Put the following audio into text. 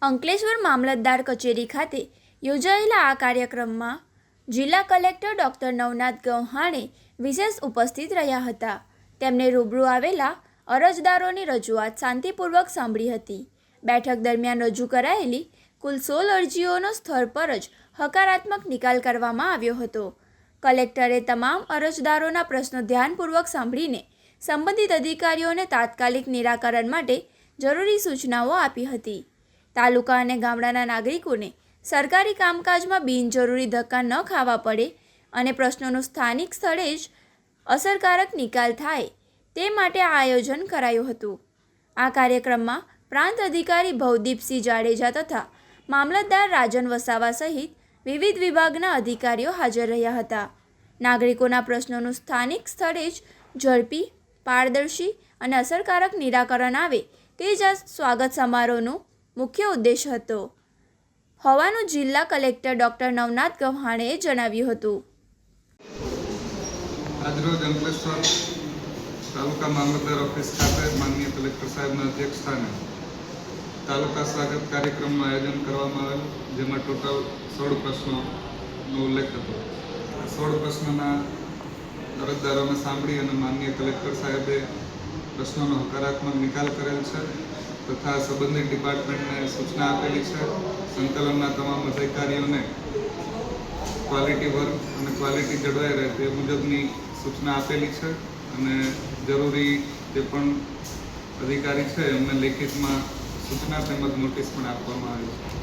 અંકલેશ્વર મામલતદાર કચેરી ખાતે યોજાયેલા આ કાર્યક્રમમાં જિલ્લા કલેક્ટર ડૉક્ટર નવનાથ ગૌહાણે વિશેષ ઉપસ્થિત રહ્યા હતા. તેમણે રૂબરૂ આવેલા અરજદારોની રજૂઆત શાંતિપૂર્વક સાંભળી હતી. બેઠક દરમિયાન રજૂ કરાયેલી કુલ 16 અરજીઓનો સ્થળ પર જ હકારાત્મક નિકાલ કરવામાં આવ્યો હતો. કલેક્ટરે તમામ અરજદારોના પ્રશ્નો ધ્યાનપૂર્વક સાંભળીને સંબંધિત અધિકારીઓને તાત્કાલિક નિરાકરણ માટે જરૂરી સૂચનાઓ આપી હતી. તાલુકા અને ગામડાના નાગરિકોને સરકારી કામકાજમાં બિનજરૂરી ધક્કા ન ખાવા પડે અને પ્રશ્નોનું સ્થાનિક સ્થળે જ અસરકારક નિકાલ થાય તે માટે આ આયોજન કરાયું હતું. આ કાર્યક્રમમાં પ્રાંત અધિકારી ભવદીપસિંહ જાડેજા તથા મામલતદાર રાજન વસાવા સહિત વિવિધ વિભાગના અધિકારીઓ હાજર રહ્યા હતા. નાગરિકોના પ્રશ્નોનું સ્થાનિક સ્થળે જ ઝડપી, પારદર્શી અને અસરકારક નિરાકરણ આવે તે જ આ સ્વાગત સમારોહનું મુખ્ય ઉદ્દેશ હતો હોવાનું જિલ્લા કલેક્ટર ડૉક્ટર નવનાથ ગૌહાણેએ જણાવ્યું હતું. આજરોજ અંકલેશ્વર તાલુકા મામલતદાર ઓફિસ ખાતે માનનીય કલેક્ટર સાહેબના અધ્યક્ષસ્થાને તાલુકા સ્વાગત કાર્યક્રમનું આયોજન કરવામાં આવેલ, જેમાં ટોટલ 16 પ્રશ્નોનો ઉલ્લેખ હતો. 16 પ્રશ્નોના અરજદારોને સાંભળી અને માનનીય કલેક્ટર સાહેબે પ્રશ્નોનો હકારાત્મક નિકાલ કરેલ છે તથા સંબંધિત ડિપાર્ટમેન્ટને સૂચના આપેલી છે. સંકલનના તમામ અધિકારીઓને ક્વોલિટી વર્ક અને ક્વોલિટી જળવાઈ રહે તે મુજબની સૂચના આપેલી છે અને જરૂરી જે પણ અધિકારી છે એમને લેખિતમાં સૂચના તેમજ નોટિસ પણ આપવામાં આવી છે.